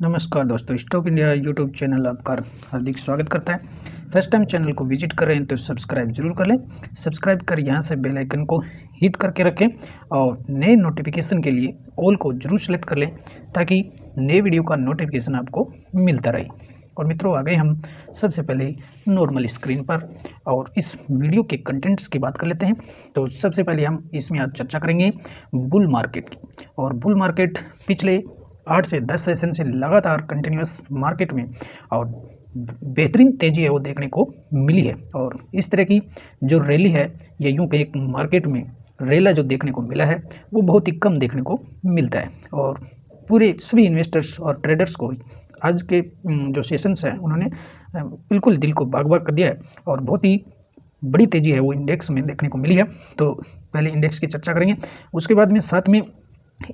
नमस्कार दोस्तों, stock India YouTube channel आपका हार्दिक स्वागत करता है। फर्स्ट टाइम चैनल को विजिट कर रहे हैं तो सब्सक्राइब जरूर कर लें। सब्सक्राइब कर यहाँ से बेल आइकन को हिट करके रखें और नए नोटिफिकेशन के लिए ऑल को जरूर सेलेक्ट कर लें ताकि नए वीडियो का नोटिफिकेशन आपको मिलता रहे। और मित्रों, आ गए हम सबसे पहले नॉर्मल स्क्रीन पर और इस वीडियो के कंटेंट्स की बात कर लेते हैं। तो सबसे पहले हम इसमें आज चर्चा करेंगे बुल मार्केट की। और बुल मार्केट पिछले 8 से 10 सेशन से लगातार कंटिन्यूस मार्केट में और बेहतरीन तेजी है वो देखने को मिली है। और इस तरह की जो रैली है या यूं कहीं मार्केट में रेला जो देखने को मिला है वो बहुत ही कम देखने को मिलता है। और पूरे सभी इन्वेस्टर्स और ट्रेडर्स को आज के जो सेशंस हैं उन्होंने बिल्कुल दिल को बाग बाग कर दिया है और बहुत ही बड़ी तेजी है वो इंडेक्स में देखने को मिली है। तो पहले इंडेक्स की चर्चा करेंगे, उसके बाद में साथ में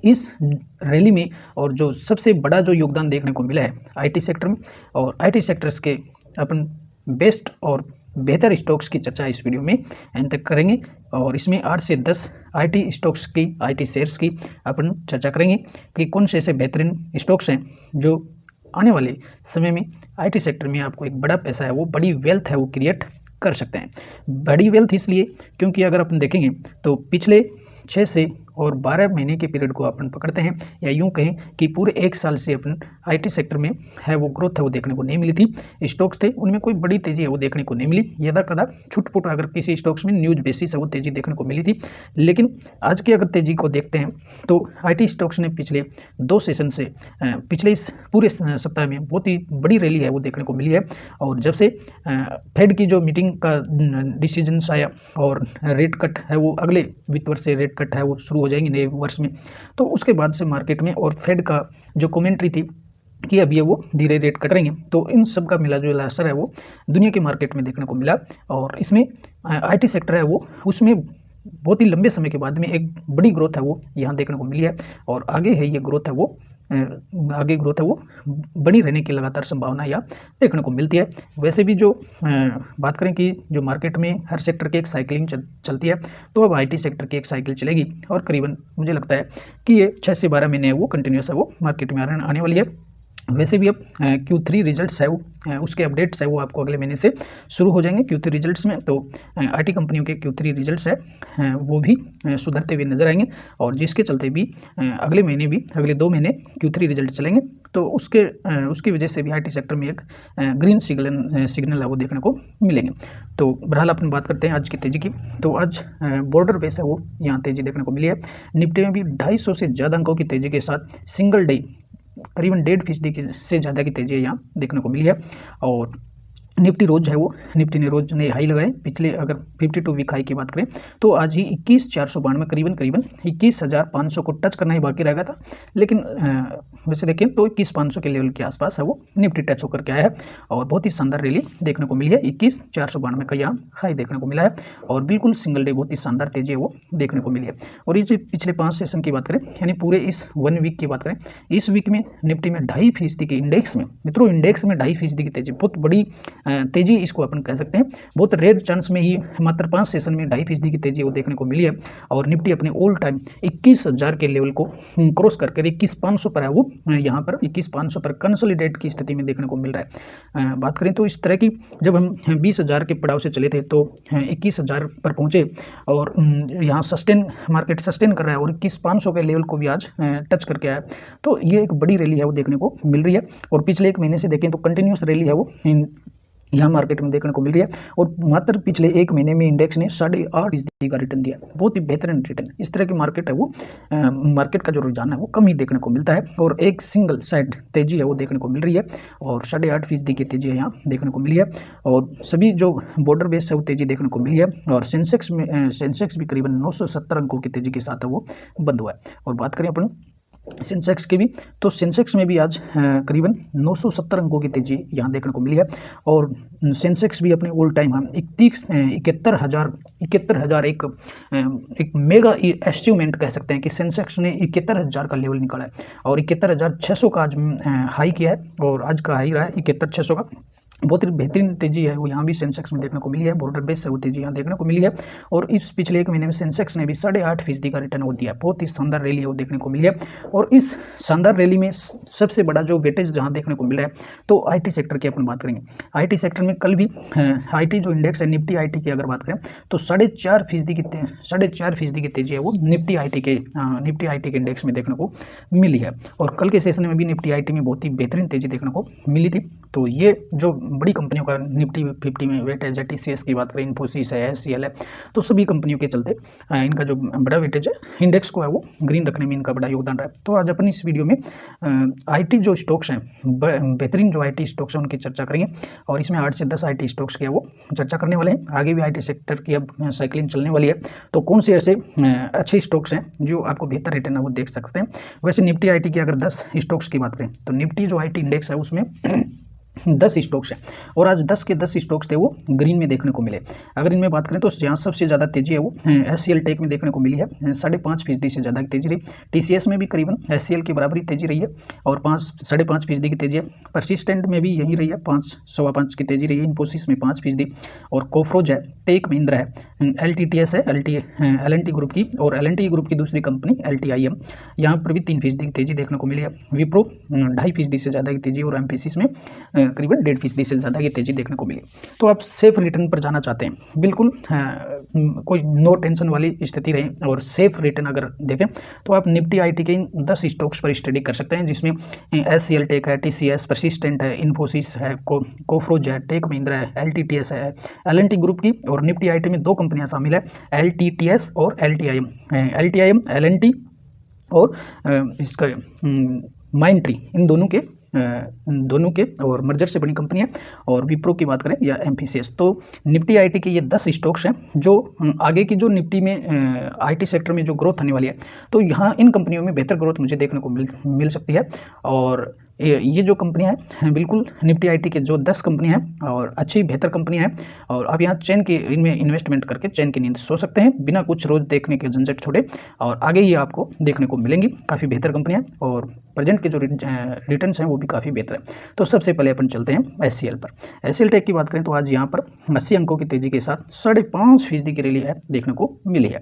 इस रैली में और जो सबसे बड़ा जो योगदान देखने को मिला है आईटी सेक्टर में, और आईटी सेक्टर्स के अपन बेस्ट और बेहतर स्टॉक्स की चर्चा इस वीडियो में एंड तक करेंगे। और इसमें 8 से 10 आईटी स्टॉक्स की, आईटी शेयर्स की अपन चर्चा करेंगे कि कौन से ऐसे बेहतरीन स्टॉक्स हैं जो आने वाले समय में आईटी सेक्टर में आपको एक बड़ा पैसा है वो, बड़ी वेल्थ है वो क्रिएट कर सकते हैं। बड़ी वेल्थ इसलिए क्योंकि अगर अपन देखेंगे तो पिछले 6 से और 12 महीने के पीरियड को अपन पकड़ते हैं या यूं कहें कि पूरे 1 साल से अपन आईटी सेक्टर में है वो ग्रोथ है वो देखने को नहीं मिली थी। स्टॉक्स थे उनमें कोई बड़ी तेजी है वो देखने को नहीं मिली, यदा कदा छुटपुट अगर किसी स्टॉक्स में न्यूज बेसिस है वो तेजी देखने को मिली थी। लेकिन आज की अगर तेजी को देखते हैं तो आईटी स्टॉक्स ने पिछले 2 सेशन से पिछले इस पूरे सप्ताह में बहुत ही बड़ी रैली है वो देखने को मिली है। और जब से फेड की जो मीटिंग का डिसीजन आया और रेट कट है वो अगले वित्त वर्ष से रेट कट है वो शुरू हो जाएंगे नए वर्ष में, तो उसके बाद से मार्केट में और फेड का जो कमेंट्री थी कि अब ये वो धीरे रेट कट रहेंगे, तो इन सब का मिला जुला असर है वो दुनिया के मार्केट में देखने को मिला। और इसमें आईटी सेक्टर है वो उसमें बहुत ही लंबे समय के बाद में एक बड़ी ग्रोथ है वो यहाँ देखने को मिली है। और आगे है ये ग्रोथ है वो बनी रहने की लगातार संभावना या देखने को मिलती है। वैसे भी जो बात करें कि जो मार्केट में हर सेक्टर की एक साइकिलिंग चलती है, तो अब आईटी सेक्टर की एक साइकिल चलेगी और करीबन मुझे लगता है कि ये 6 से 12 महीने वो कंटिन्यूस है वो मार्केट में आने वाली है। वैसे भी अब Q3 रिजल्ट्स है वो उसके अपडेट्स है वो आपको अगले महीने से शुरू हो जाएंगे Q3 रिजल्ट्स में। तो आईटी कंपनियों के Q3 रिजल्ट्स है वो भी सुधरते हुए नजर आएंगे और जिसके चलते भी अगले महीने भी अगले 2 महीने Q3 रिजल्ट चलेंगे, तो उसकी वजह से भी आईटी सेक्टर में एक ग्रीन सिग्नल है वो देखने को मिलेंगे। तो बहरहाल अपन बात करते हैं आज की तेजी की। तो आज बॉर्डर बेस है वो यहाँ तेजी देखने को मिली है। निफ्टी में भी 250 से ज़्यादा अंकों की तेजी के साथ सिंगल डे करीबन 1.5% से ज़्यादा की तेजी यहाँ देखने को मिली है। और निफ्टी रोज है वो निफ्टी ने रोज नए हाई लगाए। पिछले अगर 52 वीक हाई की बात करें तो आज ही 21,492 करीबन 21,500 को टच करना ही बाकी रह गया था, लेकिन वैसे देखें तो 21,500 के लेवल के आसपास है वो निफ्टी टच होकर के आया है और बहुत ही शानदार रैली देखने को मिली है। 21,492 का यहाँ हाई देखने को मिला है और बिल्कुल सिंगल डे बहुत ही शानदार तेजी है वो देखने को मिली है। और इस पिछले 5 सेशन की बात करें यानी पूरे इस 1 वीक की बात करें, इस वीक में निफ्टी में 2.5% की इंडेक्स में, मित्रों इंडेक्स में 2.5% की तेजी, बहुत बड़ी तेजी इसको अपन कह सकते हैं। बहुत रेयर चांस में ही मात्र 5 सेशन में 2.5% की तेजी वो देखने को मिली है। और निफ्टी अपने ऑल टाइम 21,000 के लेवल को क्रॉस करके 21,500 पर है वो यहाँ पर 21,500 पर कंसोलिडेट की स्थिति में देखने को मिल रहा है। बात करें तो इस तरह की जब हम 20,000 के पड़ाव से चले थे तो 21,000 पर पहुंचे और यहाँ मार्केट सस्टेन कर रहा है और 21,500 के लेवल को भी आज टच करके आया। तो ये एक बड़ी रैली है वो देखने को मिल रही है। और पिछले 1 महीने से देखें तो कंटिन्यूस रैली है वो यहाँ मार्केट में देखने को मिल रही है। और मात्र पिछले 1 महीने में इंडेक्स ने 8.5% का रिटर्न दिया, बहुत ही बेहतरीन रिटर्न। इस तरह की मार्केट है वो मार्केट का जो रुझान है वो कम ही देखने को मिलता है और एक सिंगल साइड तेजी है वो देखने को मिल रही है और 8.5% की तेजी है यहाँ देखने को मिली है। और सभी जो बॉर्डर बेस है वो तेजी देखने को मिली है और सेंसेक्स भी करीबन 970 अंकों की तेजी के साथ है वो बंद हुआ है। और बात करें अपन सेंसेक्स की भी, तो सेंसेक्स में भी आज करीबन 970 अंकों की तेजी यहाँ देखने को मिली है। और सेंसेक्स भी अपने ऑल टाइम हम 71,000 एक मेगा अचीवमेंट कह सकते हैं कि सेंसेक्स ने 71,000 का लेवल निकाला है और 71,600 का आज हाई किया है और आज का हाई रहा है 71,600 का। बहुत ही बेहतरीन तेजी है वो यहाँ भी सेंसेक्स में देखने को मिली है, बॉर्डर बेस से वो तेजी यहाँ देखने को मिली है। और इस पिछले एक महीने में सेंसेक्स ने भी 8.5% का रिटर्न वो दिया, बहुत ही शानदार रैली है वो देखने को मिली है। और इस शानदार रैली में सबसे बड़ा जो वेटेज जहाँ देखने को मिल रहा है तो IT सेक्टर की अपन बात करेंगे। IT सेक्टर में कल भी IT जो इंडेक्स है निफ्टी IT की अगर बात करें तो 4.5% की तेजी है वो निफ्टी IT के इंडेक्स में देखने को मिली है। और कल के सेशन में भी निफ्टी IT में बहुत ही बेहतरीन तेजी देखने को मिली थी। तो ये जो बड़ी कंपनियों का निफ्टी 50 में वेटेज है, TCS की बात करें, इन्फोसिस है, SCL है, तो सभी कंपनियों के चलते इनका जो बड़ा वेटेज है इंडेक्स को है वो ग्रीन रखने में इनका बड़ा योगदान रहा है। तो आज अपन इस वीडियो में IT जो स्टॉक्स हैं, बेहतरीन जो IT स्टॉक्स हैं उनकी चर्चा करेंगे। और इसमें 8 से 10 IT स्टॉक्स की है वो चर्चा करने वाले हैं। आगे भी IT सेक्टर की अब साइकिलिंग चलने वाली है, तो कौन से ऐसे अच्छे स्टॉक्स हैं जो आपको बेहतर रिटर्न है वो देख सकते हैं। वैसे निफ्टी IT की अगर 10 स्टॉक्स की बात करें तो निफ्टी जो IT इंडेक्स है उसमें 10 स्टॉक्स हैं और आज 10 के 10 स्टॉक्स थे वो ग्रीन में देखने को मिले। अगर इनमें बात करें तो यहाँ सबसे ज़्यादा तेजी है वो SCL टेक में देखने को मिली है, 5.5% से ज़्यादा की तेजी रही। TCS में भी करीबन SCL की बराबरी तेजी रही है और 5.5% की तेजी है। परसिस्टेंट में भी यही रही है, 5.25 की तेजी रही है। इन्फोसिस में 5% और कोफरोज है, टेक महिंद्रा है, LTTS है, L&T ग्रुप की, और L&T ग्रुप की दूसरी कंपनी LTIM, यहाँ पर भी 3% की तेजी देखने को मिली है। विप्रो 2.5% से ज़्यादा की तेजी और एमफिसिस में करीबन 1.5% से ज़्यादा की तेजी देखने को मिली। तो आप सेफ रिटर्न पर जाना चाहते हैं, बिल्कुल कोई नो टेंशन वाली स्थिति रहे और सेफ रिटर्न अगर देखें तो आप निफ्टी IT के इन 10 स्टॉक्स पर स्टडी कर सकते हैं, जिसमें SCL टेक है, TCS, परसिस्टेंट है, इन्फोसिस है, कोफरोज है, टेक महिंद्रा है, LTTS है, L&T ग्रुप की। और निफ्टी IT में 2 कंपनियां शामिल है, LTTS और LTIM, L&T और इसका माइंडट्री, इन दोनों के और मर्जर से बनी कंपनी है। और विप्रो की बात करें या एमफीसीएस, तो निफ्टी IT के ये 10 स्टॉक्स हैं जो आगे की जो निफ्टी में IT सेक्टर में जो ग्रोथ आने वाली है तो यहाँ इन कंपनियों में बेहतर ग्रोथ मुझे देखने को मिल सकती है। और ये जो कंपनियां हैं बिल्कुल निफ्टी IT के जो 10 कंपनियां हैं और अच्छी बेहतर कंपनियां हैं, और आप यहाँ चैन की इनमें इन्वेस्टमेंट करके चैन की नींद सो सकते हैं बिना कुछ रोज देखने के झंझट छोड़े, और आगे ये आपको देखने को मिलेंगी काफ़ी बेहतर कंपनियां। और प्रेजेंट के जो रिटर्न्स हैं वो भी काफ़ी बेहतर है। तो सबसे पहले अपन चलते हैं SCL पर। SCL टेक की बात करें तो आज यहाँ पर 80 अंकों की तेजी के साथ 5.5% की रैली है देखने को मिली है।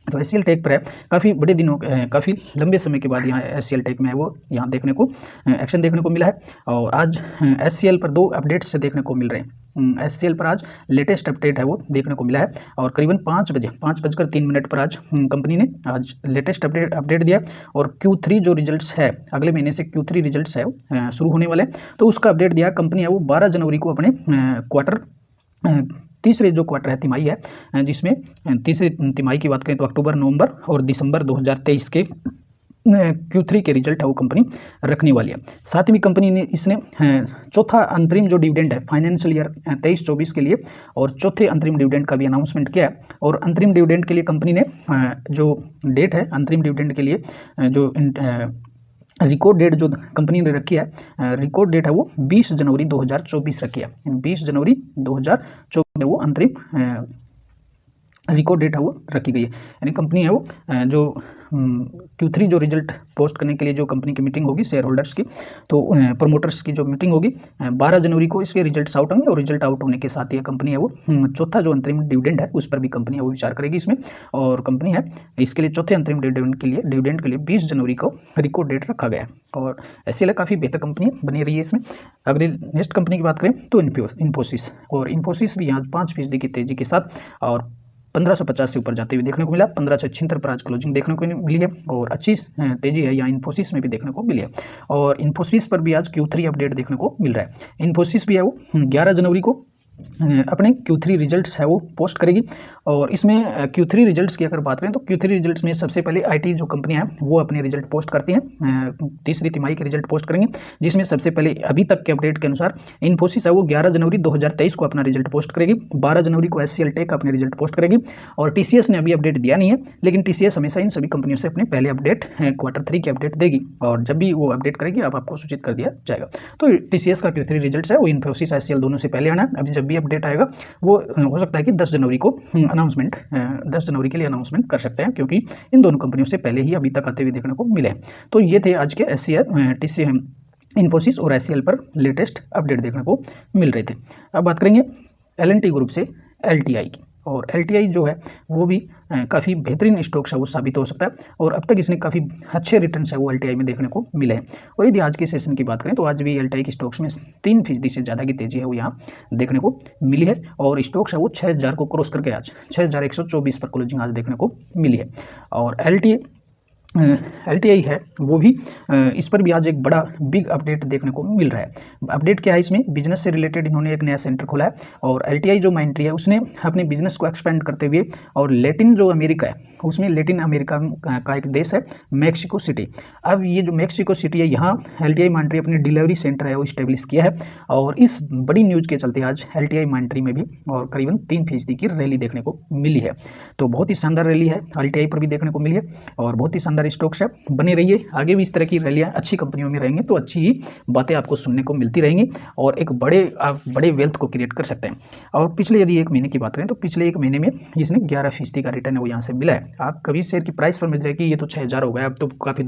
तो SCL टेक पर है काफ़ी बड़े दिनों काफ़ी लंबे समय के बाद यहाँ SCL टेक में है वो यहाँ देखने को एक्शन देखने को मिला है। और आज SCL पर 2 अपडेट्स से देखने को मिल रहे हैं। SCL पर आज लेटेस्ट अपडेट है वो देखने को मिला है और करीबन 5:03 पर आज कंपनी ने आज लेटेस्ट अपडेट दिया। और Q3 जो रिजल्ट्स है, अगले महीने से Q3 रिजल्ट्स है शुरू होने वाले, तो उसका अपडेट दिया। कंपनी है वो 12 जनवरी को अपने क्वार्टर तीसरे जो क्वार्टर है, तिमाही है, जिसमें तीसरी तिमाही की बात करें तो अक्टूबर, नवंबर और दिसंबर 2023 के Q3 के रिजल्ट है वो कंपनी रखने वाली है। साथ ही कंपनी ने इसने चौथा अंतरिम जो डिविडेंड है फाइनेंशियल ईयर 23-24 के लिए और चौथे अंतरिम डिविडेंड का भी अनाउंसमेंट किया है। और अंतरिम डिविडेंड के लिए कंपनी ने जो डेट है अंतरिम डिविडेंड के लिए जो रिकॉर्ड डेट जो कंपनी ने रखी है, रिकॉर्ड डेट है वो 20 जनवरी 2024 रखी है। 20 जनवरी 2024 में वो अंतरिम रिकॉर्ड डेट है वो रखी गई है। यानी कंपनी है वो जो Q3 जो रिजल्ट पोस्ट करने के लिए जो कंपनी की मीटिंग होगी शेयर होल्डर्स की, तो प्रमोटर्स की जो मीटिंग होगी 12 जनवरी को इसके रिजल्ट्स आउट होंगे। और रिजल्ट आउट होने के साथ ही कंपनी है वो चौथा जो अंतरिम डिविडेंड है उस पर भी कंपनी है वो विचार करेगी इसमें। और कंपनी है इसके लिए चौथे अंतरिम डिविडेंड के लिए 20 जनवरी को रिकॉर्ड डेट रखा गया है। और SCL काफ़ी बेहतर कंपनी बनी रही है इसमें। अगर नेक्स्ट कंपनी की बात करें तो इन्फोसिस, और इन्फोसिस भी यहाँ 5% की तेजी के साथ और 1550 से ऊपर जाते हुए देखने को मिला। 1576 पर आज क्लोजिंग देखने को मिली है और अच्छी तेजी है यहाँ इन्फोसिस में भी देखने को मिली है। और इन्फोसिस पर भी आज Q3 अपडेट देखने को मिल रहा है। इन्फोसिस भी है वो 11 जनवरी को अपने Q3 रिजल्ट्स है वो पोस्ट करेगी। और इसमें Q3 रिजल्ट्स की अगर बात करें तो Q3 रिजल्ट्स में सबसे पहले IT जो कंपनियां हैं वो अपने रिजल्ट पोस्ट करती हैं, तीसरी तिमाही के रिजल्ट पोस्ट करेंगे, जिसमें सबसे पहले अभी तक के अपडेट के अनुसार इन्फोसिस है वो 11 जनवरी 2023 को अपना रिजल्ट पोस्ट करेगी। 12 जनवरी को SCL टेक अपने रिजल्ट पोस्ट करेगी। और TCS ने अभी अपडेट दिया नहीं है, लेकिन TCS हमेशा इन सभी कंपनियों से अपने पहले अपडेट Q3 की अपडेट देगी और जब भी वो अपडेट करेगी अब आपको सूचित कर दिया जाएगा। तो TCS का Q3 रिजल्ट है वो इन्फोसिस SCL दोनों से पहले आना है। अभी जब भी अपडेट आएगा वो हो सकता है कि 10 जनवरी को 10 जनवरी के लिए अनाउंसमेंट कर सकते हैं, क्योंकि इन दोनों कंपनियों से पहले ही अभी तक आते हुए देखने को मिले। तो ये थे आज के SCL इन्फोसिस और एचसीएल पर लेटेस्ट अपडेट देखने को मिल रहे थे। अब बात करेंगे एल&टी ग्रुप से एलटीआई की, और एलटीआई जो है वो भी काफ़ी बेहतरीन स्टॉक्स है वो साबित हो सकता है, और अब तक इसने काफ़ी अच्छे रिटर्न्स है वो एलटीआई में देखने को मिले हैं। और यदि आज के सेशन की बात करें तो आज भी एलटीआई की स्टॉक्स में 3% से ज़्यादा की तेजी है वो यहाँ देखने को मिली है, और स्टॉक्स है वो 6000 को क्रॉस करके आज 6124 पर क्लोजिंग आज देखने को मिली है। और एलटीआई है वो भी इस पर भी आज एक बड़ा बिग अपडेट देखने को मिल रहा है। अपडेट क्या है, इसमें बिजनेस से रिलेटेड इन्होंने एक नया सेंटर खोला है, और एलटीआई जो माइंट्री है उसने अपने बिजनेस को एक्सपेंड करते हुए, और लैटिन जो अमेरिका है उसमें लैटिन अमेरिका का एक देश है मैक्सिको सिटी। अब ये जो मैक्सिको सिटी है यहाँ एलटीआई माइंट्री अपनी डिलीवरी सेंटर है वो इस्टेब्लिश किया है, और इस बड़ी न्यूज़ के चलते आज एलटीआई माइंट्री में भी और करीबन 3% की रैली देखने को मिली है। तो बहुत ही शानदार रैली है एलटीआई पर भी देखने को मिली है, और बहुत ही शानदार स्टॉक्स है। बने रहिए, आगे भी इस तरह की रैलियां अच्छी कंपनियों में रहेंगे तो अच्छी ही बातें आपको सुनने को मिलती रहेंगी, और एक आप बड़े वेल्थ को क्रिएट कर सकते हैं। और पिछले यदि 1 महीने की बात करें तो पिछले 1 महीने में इसने 11% का रिटर्न है वो यहाँ से मिला है। आप कभी शेयर की प्राइस पर मिल जाएगी ये तो 6000 हो गया, अब तो काफ़ी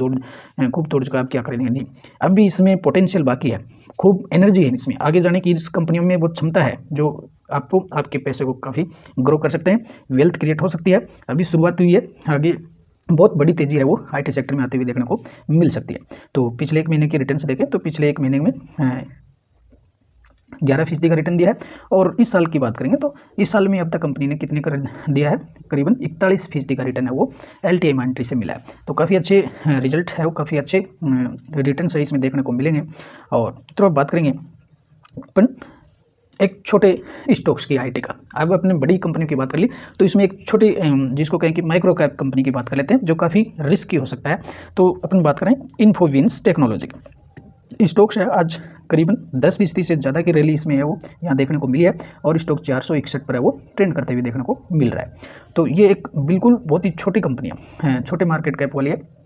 खूब तोड़ चुका, आप क्या करेंगे, नहीं, अब भी इसमें पोटेंशियल बाकी है, खूब एनर्जी है इसमें, आगे जाने की इस कंपनियों में वो क्षमता है जो आपको आपके पैसे को काफ़ी ग्रो कर सकते हैं, वेल्थ क्रिएट हो सकती है। अभी शुरुआत हुई है, आगे बहुत बड़ी तेजी है वो आईटी सेक्टर में आते हुए देखने को मिल सकती है। तो पिछले 1 महीने के रिटर्न से देखें तो पिछले 1 महीने में 11% का रिटर्न दिया है, और इस साल की बात करेंगे तो इस साल में अब तक कंपनी ने कितने का दिया है, करीबन 41% का रिटर्न है वो एलटीआई माइंट्री से मिला है। तो काफ़ी अच्छे रिजल्ट है वो, काफ़ी अच्छे रिटर्न है इसमें देखने को मिलेंगे। और तो अब बात करेंगे अपन एक छोटे स्टॉक्स की आईटी का। अब अपने बड़ी कंपनी की बात कर ली तो इसमें एक छोटी जिसको कहें कि माइक्रो कैप कंपनी की बात कर लेते हैं जो काफ़ी रिस्की हो सकता है। तो अपन बात करें इन्फोविंस टेक्नोलॉजी की। स्टॉक्स है आज करीबन 10% से ज़्यादा की रैली इसमें है वो यहाँ देखने को मिली है, और स्टॉक 461 पर है वो ट्रेंड करते हुए देखने को मिल रहा है। तो ये एक बिल्कुल बहुत ही छोटी कंपनी है, छोटे मार्केट कैप वाली है।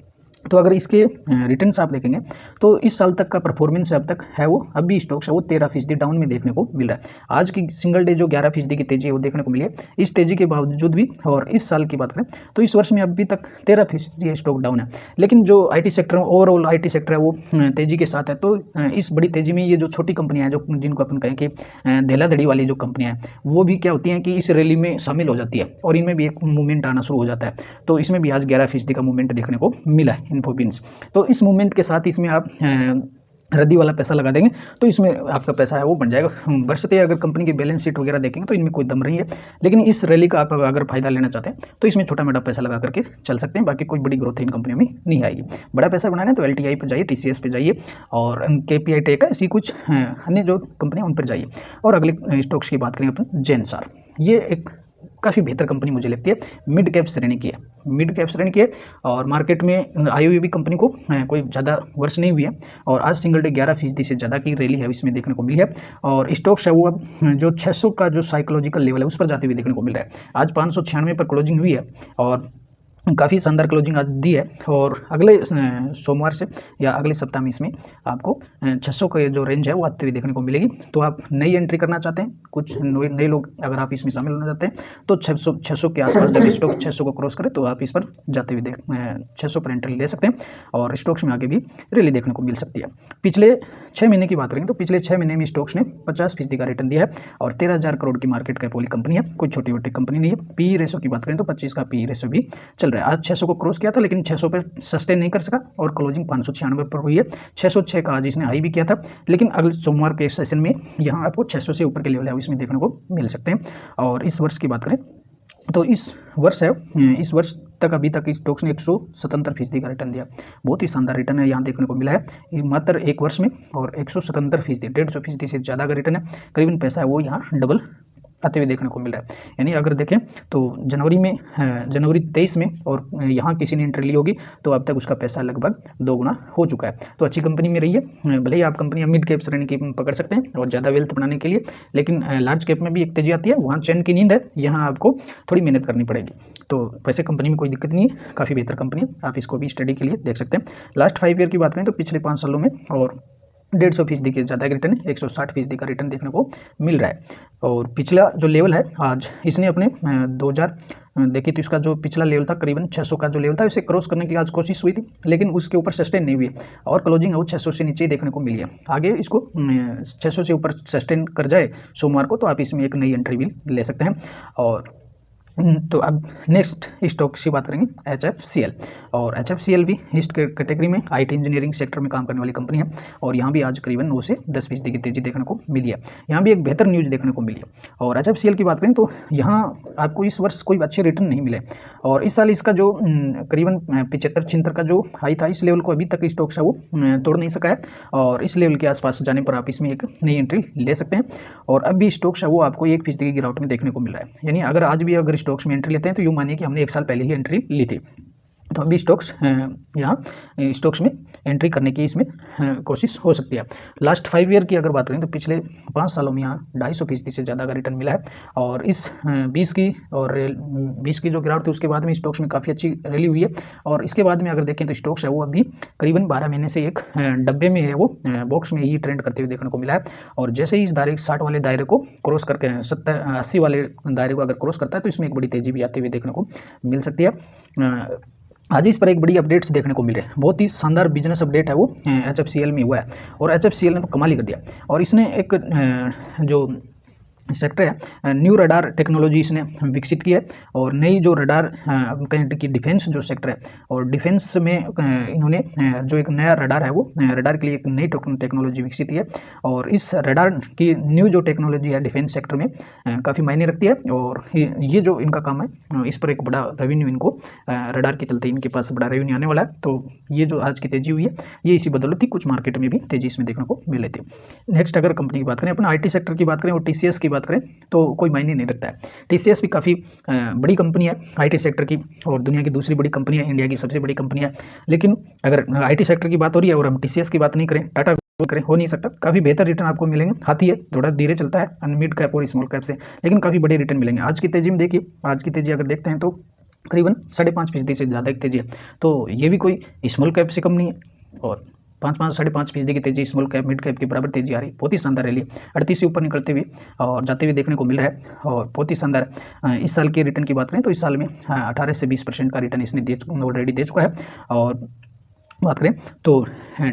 तो अगर इसके रिटर्न्स आप देखेंगे तो इस साल तक का परफॉर्मेंस अब तक है वो, अब भी स्टॉक्स है वो 13% डाउन में देखने को मिल रहा है। आज की सिंगल डे जो 11% की तेजी है वो देखने को मिली है। इस तेजी के बावजूद भी, और इस साल की बात करें तो इस वर्ष में अभी तक 13% स्टॉक डाउन है, लेकिन जो IT sector overall IT sector है वो तेजी के साथ है। तो इस बड़ी तेजी में ये जो छोटी कंपनियां हैं जो जिनको अपन कहें कि धेलाधड़ी वाली जो कंपनियां हैं वो भी क्या होती हैं कि इस रैली में शामिल हो जाती है, और इनमें भी एक मूवमेंट आना शुरू हो जाता है। तो इसमें भी आज 11% का मूवमेंट देखने को मिला है इन्फोविंस। तो इस मूवमेंट के साथ इसमें आप रद्दी वाला पैसा लगा देंगे तो इसमें आपका पैसा है वो बन जाएगा। बशर्ते अगर कंपनी की बैलेंस शीट वगैरह देखेंगे तो इनमें कोई दम नहीं है, लेकिन इस रैली का आप अगर फायदा लेना चाहते हैं तो इसमें छोटा मोटा पैसा लगा करके चल सकते हैं। बाकी कोई बड़ी ग्रोथ इन कंपनियों में नहीं आएगी। बड़ा पैसा बनाना है तो एलटीआई पर जाइए, टीसीएस पे जाइए, और केपीआई टेक है, ऐसी कुछ अन्य जो कंपनियां उन पर जाइए। और अगले स्टॉक्स की बात करें अपन जेनसार, ये एक काफ़ी बेहतर कंपनी मुझे लगती है, मिड कैप श्रेणी की है, मिड कैप श्रेणी की है, और मार्केट में आई हुई भी कंपनी को कोई ज़्यादा वर्ष नहीं हुई है, और आज सिंगल डे 11% से ज़्यादा की रैली है इसमें देखने को मिली है। और स्टॉक्स है वो अब जो 600 का जो साइकोलॉजिकल लेवल है उस पर जाते हुए देखने को मिल रहा है। आज 596 पर क्लोजिंग हुई है, और काफ़ी शानदार क्लोजिंग आज दी है, और अगले सोमवार से या अगले सप्ताह में इसमें आपको 600 का जो रेंज है वो आते हुए देखने को मिलेगी। तो आप नई एंट्री करना चाहते हैं, कुछ नए लोग अगर आप इसमें शामिल होना चाहते हैं तो 600 के आसपास जब स्टॉक 600 को क्रॉस करे तो आप इस पर जाते हुए 600 पर एंट्री ले सकते हैं, और स्टॉक्स में आगे भी रैली देखने को मिल सकती है। पिछले 6 महीने की बात करेंगे तो पिछले 6 महीने में स्टॉक्स ने 50% का रिटर्न दिया है, और 13,000 करोड़ की मार्केट कैप वाली कंपनी है, कोई छोटी मोटी कंपनी नहीं है। पी रेशो की बात करें तो 25 का पी रेशो भी चल रहा है। आज 600 को क्रॉस किया था, लेकिन 600 पर सस्टेन नहीं कर सका, और क्लोजिंग 596 पर हुई है। 606 का आज इसने हाई भी किया था, लेकिन अगले सोमवार के सेशन में यहाँ आपको 600 से ऊपर के लेवल है इसमें देखने को मिल सकते हैं। और इस वर्ष की बात करें तो इस वर्ष तक अभी तक इस स्टॉक्स ने 177% का रिटर्न दिया। बहुत ही शानदार रिटर्न है यहाँ देखने को मिला है मात्र 1 वर्ष में, और 177%, 150% से ज़्यादा का रिटर्न है। करीबन पैसा है वो यहाँ डबल आते हुए देखने को मिल रहा है। यानी अगर देखें तो जनवरी 23 में और यहाँ किसी ने एंट्री ली होगी तो अब तक उसका पैसा लगभग 2 गुना हो चुका है। तो अच्छी कंपनी में रही है, भले ही आप कंपनियां मिड कैप श्रेणी की पकड़ सकते हैं और ज़्यादा वेल्थ बनाने के लिए, लेकिन लार्ज कैप में भी एक तेजी आती है, वहाँ चैन की नींद है, यहाँ आपको थोड़ी मेहनत करनी पड़ेगी। तो वैसे कंपनी में कोई दिक्कत नहीं है, काफ़ी बेहतर कंपनी है, आप इसको भी स्टडी के लिए देख सकते हैं। लास्ट 5 ईयर की बात करें तो पिछले 5 सालों में और 150% के ज़्यादा का रिटर्न है, 160% का रिटर्न देखने को मिल रहा है। और पिछला जो लेवल है आज इसने अपने 2000 देखिए तो इसका जो पिछला लेवल था करीबन 600 का जो लेवल था इसे क्रॉस करने की आज कोशिश हुई थी, लेकिन उसके ऊपर सस्टेन नहीं हुई और क्लोजिंग है वो 600 से नीचे ही देखने को मिली है। आगे इसको 600 से ऊपर सस्टेन कर जाए सोमवार को तो आप इसमें एक नई एंट्री भी ले सकते हैं। और तो अब नेक्स्ट स्टॉक की बात करेंगे HFCL। और HFCL भी इस कैटेगरी में IT इंजीनियरिंग सेक्टर में काम करने वाली कंपनी है और यहाँ भी आज करीबन 9 से 10% की तेजी देखने को मिली है। यहाँ भी एक बेहतर न्यूज़ देखने को मिली है। और HFCL की बात करें तो यहाँ आपको इस वर्ष कोई अच्छे रिटर्न नहीं मिले और इस साल इसका जो करीबन 75-76 का जो हाई था इस लेवल को अभी तक स्टॉक से वो तोड़ नहीं सका है और इस लेवल के आसपास जाने पर आप इसमें एक नई एंट्री ले सकते हैं। और अब भी स्टॉक से वो आपको 1% की गिरावट में देखने को मिल रहा है, यानी अगर आज भी अगर स्टॉक्स में एंट्री लेते हैं तो यूँ मानिए कि हमने 1 साल पहले ही एंट्री ली थी। तो अभी स्टॉक्स यहाँ स्टॉक्स में एंट्री करने की इसमें कोशिश हो सकती है। लास्ट 5 ईयर की अगर बात करें तो पिछले 5 सालों में यहाँ 250% से ज़्यादा का रिटर्न मिला है और इस 20 की जो गिरावट थी उसके बाद में स्टॉक्स में काफ़ी अच्छी रैली हुई है। और इसके बाद में अगर देखें तो स्टॉक्स है वो अभी करीबन 12 महीने से एक डब्बे में है, वो बॉक्स में ही ट्रेंड करते हुए देखने को मिला है। और जैसे ही इस दायरे 60 वाले दायरे को क्रॉस करके 70-80 वाले दायरे को अगर क्रॉस करता है तो इसमें एक बड़ी तेज़ी भी आती हुई देखने को मिल सकती है। आज इस पर एक बड़ी अपडेट्स देखने को मिल रहे हैं, बहुत ही शानदार बिजनेस अपडेट है वो HFCL में हुआ है और HFCL ने तो कमाल ही कर दिया। और इसने एक जो सेक्टर है न्यू रडार टेक्नोलॉजी इसने विकसित की है और नई जो रडार कहीं की डिफेंस जो सेक्टर है और डिफेंस में इन्होंने जो एक नया रडार है वो रडार के लिए एक नई टेक्नोलॉजी विकसित की है। और इस रडार की न्यू जो टेक्नोलॉजी है डिफेंस सेक्टर में काफ़ी मायने रखती है और ये जो इनका काम है इस पर एक बड़ा रेवेन्यू इनको रडार के चलते इनके पास बड़ा रेवेन्यू आने वाला है। तो ये जो आज की तेज़ी हुई है ये इसी बदौलत ही कुछ मार्केट में भी तेज़ी इसमें देखने को मिल रही थी। नेक्स्ट अगर कंपनी की बात करें अपना IT सेक्टर की बात करें और TCS की बात करें तो कोई मायने नहीं रखता है। TCS भी काफ़ी बड़ी कंपनी है IT सेक्टर की और दुनिया की दूसरी बड़ी कंपनी है, इंडिया की सबसे बड़ी कंपनी है। लेकिन अगर IT सेक्टर की बात हो रही है और हम TCS की बात नहीं करें, टाटा करें, हो नहीं सकता। काफ़ी बेहतर रिटर्न आपको मिलेंगे। हाथी है, थोड़ा धीरे चलता है मिड कैप और स्मॉल कैप से, लेकिन काफ़ी बड़े रिटर्न मिलेंगे। आज की तेजी में देखिए, आज की तेजी अगर देखते हैं तो करीबन 5.5% से ज़्यादा की तेजी है। तो ये भी कोई स्मॉल कैप से कम नहीं है और 5-5.5% की तेजी स्मॉल कैप मिड कैप के बराबर तेजी आ रही है। बहुत ही शानदार रैली 38 से ऊपर निकलते हुए और जाते हुए देखने को मिल रहा है और बहुत ही शानदार। इस साल के रिटर्न की बात करें तो इस साल में 18 से 20% का रिटर्न इसने ऑलरेडी दे चुका है। और बात करें तो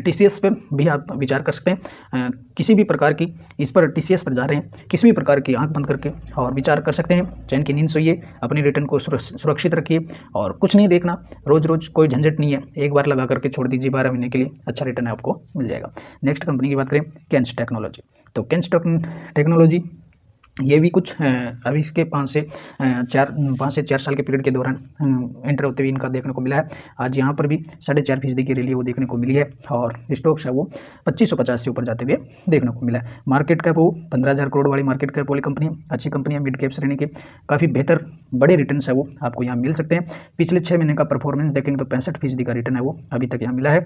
TCS पे भी आप विचार कर सकते हैं। किसी भी प्रकार की इस पर TCS पर जा रहे हैं, किसी भी प्रकार की आंख बंद करके और विचार कर सकते हैं। चैन की नींद सोइए, अपने रिटर्न को सुरक्षित रखिए और कुछ नहीं देखना, रोज रोज कोई झंझट नहीं है, एक बार लगा करके छोड़ दीजिए, 12 महीने के लिए अच्छा रिटर्न आपको मिल जाएगा। नेक्स्ट कंपनी की बात करें केन्स टेक्नोलॉजी। तो केन्स टेक्नोलॉजी ये भी कुछ अभी इसके 5 से 4 साल के पीरियड के दौरान एंटर होते हुए इनका देखने को मिला है। आज यहाँ पर भी 4.5% की रैली वो देखने को मिली है और स्टॉक्स है वो 2550 से ऊपर जाते हुए देखने को मिला है। मार्केट कैप वो 15,000 करोड़ वाली मार्केट कैप वाली कंपनी, अच्छी कंपनी है, मिड कैप श्रेणी की, काफ़ी बेहतर बड़े रिटर्न है वो आपको यहाँ मिल सकते हैं। पिछले 6 महीने का परफॉर्मेंस देखेंगे तो 65% का रिटर्न है वो अभी तक यहाँ मिला है।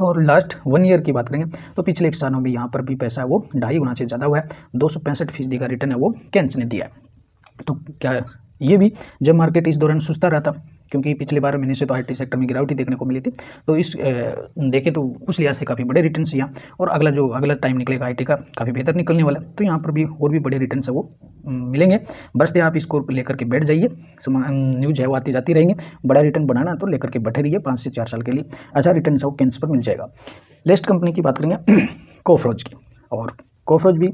और लास्ट 1 ईयर की बात करेंगे तो पिछले 1 सालों में यहाँ पर भी पैसा वो 2.5 गुना से ज़्यादा हुआ है। 265% का रिटर्न है वो केन्स ने दिया है। तो क्या ये भी जब मार्केट इस दौरान सुस्ता रहा था, क्योंकि पिछले 12 महीने से तो IT सेक्टर में गिरावट ही देखने को मिली थी, तो इस देखें तो उस लिहाज से काफ़ी बड़े रिटर्न यहाँ और अगला टाइम निकलेगा IT का काफ़ी बेहतर निकलने वाला है। तो यहाँ पर भी और भी बड़े रिटर्न है वो मिलेंगे। बस आप इसको लेकर के बैठ जाइए, न्यूज़ है वो आती जाती रहेंगे। बड़ा रिटर्न बनाना तो लेकर के बैठे रहिए, 5 से 4 साल के लिए अच्छा रिटर्न है वो केन्स पर मिल जाएगा। नेक्स्ट कंपनी की बात करेंगे कोफरोज की। और कोफरोज भी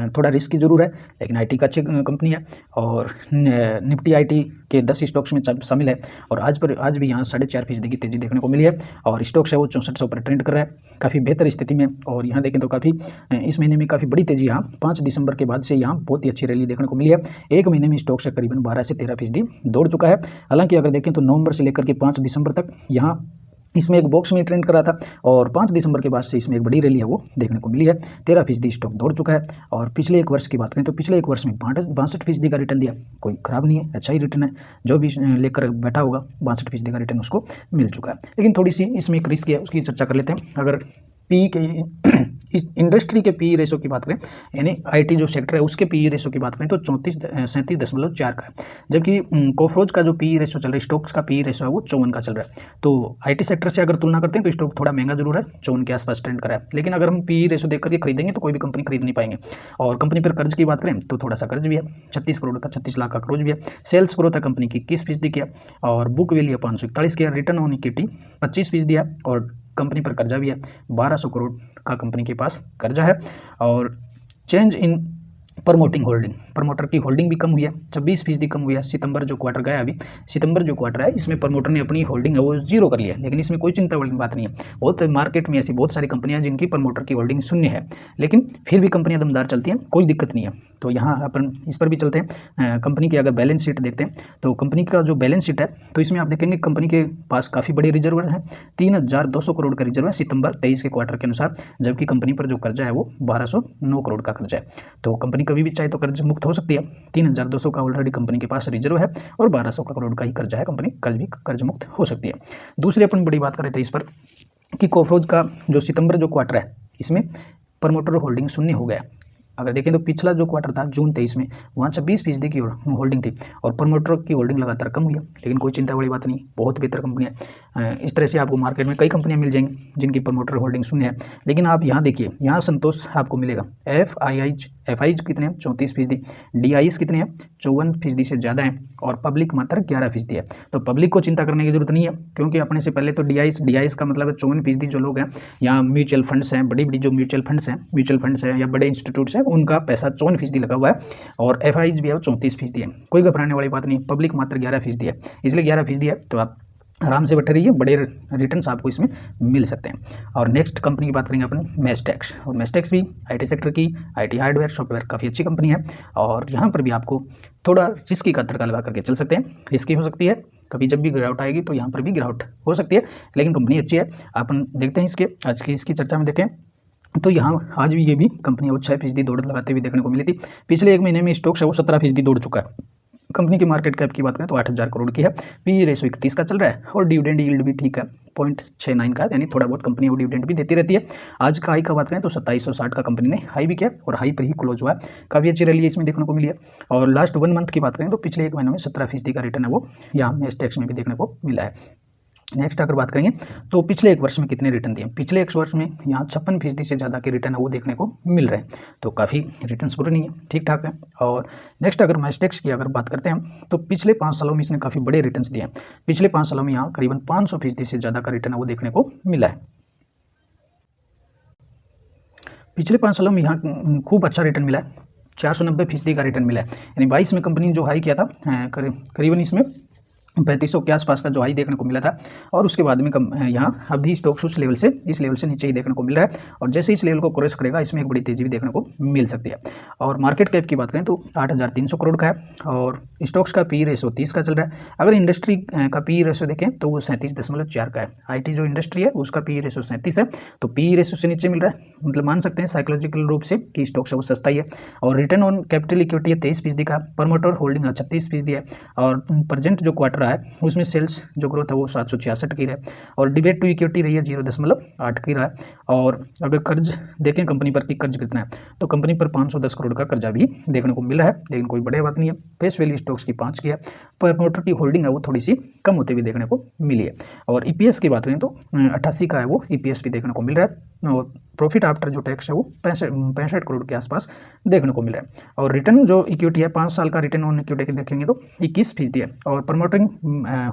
थोड़ा रिस्की जरूर है, लेकिन IT का अच्छी कंपनी है और निफ्टी IT के 10 स्टॉक्स में शामिल है। और आज भी यहाँ 4.5% की तेजी देखने को मिली है और स्टॉक्स है वो 6400 पर ट्रेंड कर रहा है, काफ़ी बेहतर स्थिति में। और यहाँ देखें तो काफ़ी इस महीने में काफ़ी बड़ी तेजी यहाँ 5 दिसंबर के बाद से यहाँ बहुत ही अच्छी रैली देखने को मिली है। एक महीने में स्टॉक्स करीबन 12 से 13% दौड़ चुका है। हालांकि अगर देखें तो नवंबर से लेकर के 5 दिसंबर तक यहाँ इसमें एक बॉक्स में ट्रेंड करा था और 5 दिसंबर के बाद से इसमें एक बड़ी रैली है वो देखने को मिली है। 13% स्टॉक दौड़ चुका है। और पिछले 1 वर्ष की बात करें तो पिछले 1 वर्ष में 62% का रिटर्न दिया, कोई खराब नहीं है, अच्छा ही रिटर्न है। जो भी लेकर बैठा होगा 62% का रिटर्न उसको मिल चुका है। लेकिन थोड़ी सी इसमें एक रिस्क है, उसकी चर्चा कर लेते हैं। अगर पी के इस इंडस्ट्री के पी रेशो की बात करें, यानी आईटी जो सेक्टर है उसके पी रेशो की बात करें तो 37.4 का है, जबकि कोफरोज का जो पी रेशो चल रहा है, स्टॉक्स का पी रेशो है वो 54 का चल रहा है। तो आईटी सेक्टर से अगर तुलना करते हैं तो स्टॉक थोड़ा महंगा जरूर है, 54 के आसपास ट्रेंड करा है, लेकिन अगर हम पी रेशो देख करके खरीदेंगे तो कोई भी कंपनी खरीद नहीं पाएंगे। और कंपनी पर कर्ज की बात करें तो थोड़ा सा कर्ज भी है, 36 करोड़ का, 36 लाख का कर्ज भी है। सेल्स ग्रोथ है कंपनी की 21% किया, और बुक वैल्यू 541 किया, रिटर्न ऑन इक्विटी 25% दिया, और कंपनी पर कर्जा भी है, 1200 करोड़ का कंपनी के पास कर्जा है। और change in promoting holding, promoter की होल्डिंग भी कम हुई है, 26% कम हुई है। सितंबर जो क्वार्टर गया अभी, सितंबर जो क्वार्टर है इसमें प्रमोटर ने अपनी होल्डिंग है वो जीरो कर लिया है, लेकिन इसमें कोई चिंता वाली बात नहीं है। बहुत मार्केट में ऐसी बहुत सारी कंपनियां जिनकी प्रमोटर की होल्डिंग शून्य है, लेकिन फिर भी कंपनियां दमदार चलती हैं, कोई दिक्कत नहीं है। तो यहाँ अपन इस पर भी चलते हैं। कंपनी की अगर बैलेंस शीट देखते हैं तो कंपनी का जो बैलेंस शीट है तो इसमें आप देखेंगे कंपनी के पास काफ़ी बड़े रिजर्व है, 3200 करोड़ का रिजर्व है सितंबर 23 के क्वार्टर के अनुसार, जबकि कंपनी पर जो कर्जा है वो 1209 करोड़ का कर्जा है। तो कंपनी कभी भी चाहे तो कर्ज मुक्त हो सकती है, 3200 का ऑलरेडी कंपनी के पास रिजर्व है और 1200 करोड़ का ही कर्जा है, कंपनी कर्ज मुक्त हो सकती है। दूसरी अपन बड़ी बात करें थे इस पर कि कोफरोज का जो सितंबर जो क्वार्टर है इसमें प्रमोटर होल्डिंग शून्य हो गया। अगर देखें तो पिछला जो क्वार्टर था जून 23 में, वहाँ 26% की होल्डिंग थी और प्रमोटर की होल्डिंग लगातार कम हुई है, लेकिन कोई चिंता वाली बात नहीं, बहुत बेहतर कंपनी है। इस तरह से आपको मार्केट में कई कंपनियां मिल जाएंगी जिनकी प्रमोटर होल्डिंग शून्य है, लेकिन आप यहाँ देखिए, यहाँ संतोष आपको मिलेगा। एफ आई कितने हैं, 34%, DIS कितने हैं, 54% से ज़्यादा है, और पब्लिक मात्र 11% है। तो पब्लिक को चिंता करने की जरूरत नहीं है, क्योंकि अपने से पहले तो DIS का मतलब है 54% जो लोग हैं, यहाँ म्यूचुअल फंड्स हैं, बड़ी बड़ी जो म्यूचुअल फंड्स हैं या बड़े इंस्टीट्यूट्स हैं, उनका पैसा 54% लगा हुआ है, और FIs भी है वो 34% है। कोई घबराने वाली बात नहीं, पब्लिक मात्र 11% है, इसलिए 11% है तो आप आराम से बैठे रहिए, बड़े रिटर्न्स आपको इसमें मिल सकते हैं। और नेक्स्ट कंपनी की बात करेंगे अपन मैस्टेक्स, और मैस्टेक्स भी आईटी सेक्टर की, आईटी हार्डवेयर सॉफ्टवेयर काफ़ी अच्छी कंपनी है, और यहाँ पर भी आपको थोड़ा रिस्की का तड़का लगा करके चल सकते हैं। रिस्की हो सकती है, कभी जब भी गिरावट आएगी तो यहाँ पर भी गिरावट हो सकती है, लेकिन कंपनी अच्छी है। अपन देखते हैं इसके आज की इसकी चर्चा में देखें तो यहाँ आज भी ये भी कंपनी वो 6% दौड़ लगाते हुए देखने को मिली थी। पिछले एक महीने में स्टॉक्स है वो 17% दौड़ चुका है। कंपनी की मार्केट कैप की बात करें तो 8000 करोड़ की है, पी रेशो 31 का चल रहा है, और डिविडेंड यील्ड भी ठीक है 0.69 का, यानी थोड़ा बहुत कंपनी वो डिविडेंड भी देती रहती है। आज का हाई का बात करें तो 2760 का कंपनी ने हाई भी किया और हाई पर ही क्लोज हुआ है, काफ़ी अच्छी रैली इसमें देखने को मिली है। और लास्ट 1 मंथ की बात करें तो पिछले एक महीने में 17% का रिटर्न है वो यहाँ मैस्टेक्स में भी देखने को मिला है। नेक्स्ट अगर बात करेंगे तो पिछले एक वर्ष में कितने रिटर्न दिए, पिछले एक वर्ष में यहाँ 56% से ज़्यादा के रिटर्न है वो देखने को मिल रहे हैं, तो काफ़ी रिटर्न बुरे नहीं है, ठीक ठाक है। और नेक्स्ट अगर मैस्टेक्स की अगर बात करते हैं तो पिछले 5 सालों में इसने काफ़ी बड़े रिटर्न दिए हैं। पिछले 5 सालों में यहाँ करीबन 500% से ज़्यादा का रिटर्न है वो देखने को मिला है। पिछले 5 सालों में यहाँ खूब अच्छा रिटर्न मिला है, 490% का रिटर्न मिला है, यानी 22 में कंपनी जो हाई किया था करीबन इसमें 3500 के आसपास का जो हाई देखने को मिला था, और उसके बाद में यहाँ अभी स्टॉक्स उस लेवल से इस लेवल से नीचे ही देखने को मिल रहा है, और जैसे इस लेवल को क्रॉस करेगा इसमें एक बड़ी तेजी भी देखने को मिल सकती है। और मार्केट कैप की बात करें तो 8300 करोड़ का है, और स्टॉक्स का पी रेशो 30 का चल रहा है। अगर इंडस्ट्री का पी रेशो देखें तो वो 37.4 का है, IT जो इंडस्ट्री है उसका पी रेशो 37 है, तो पी रेशो से नीचे मिल रहा है, मतलब मान सकते हैं साइकोलॉजिकल रूप से कि स्टॉक्स है वो सस्ता ही है। और रिटर्न ऑन कैपिटल इक्विटी है 23% का, प्रमोटर होल्डिंग 36% है, और प्रेजेंट जो क्वार्टर है उसमें सेल्स जो ग्रोथ है वो 766 की है, और डिबेट टू इक्विटी रही है 0.8 की रहा है। और अगर कर्ज देखें कंपनी पर कि कर्ज कितना है तो कंपनी पर 510 करोड़ का कर्जा भी देखने को मिल रहा है, लेकिन कोई बड़ी बात नहीं है। फेस वैल्यू स्टॉक्स की 5 की है, प्रमोटर की होल्डिंग है वो थोड़ी सी कम होते हुए देखने को मिली है। और EPS की बात करें तो 88 का है वो EPS भी देखने को मिल रहा है, और प्रॉफिट आफ्टर जो टैक्स है वो 65 करोड़ के आसपास देखने को मिल रहा है। और रिटर्न जो इक्विटी है 5 साल का रिटर्न ऑन इक्विटी देखेंगे तो 21% है, और प्रमोटिंग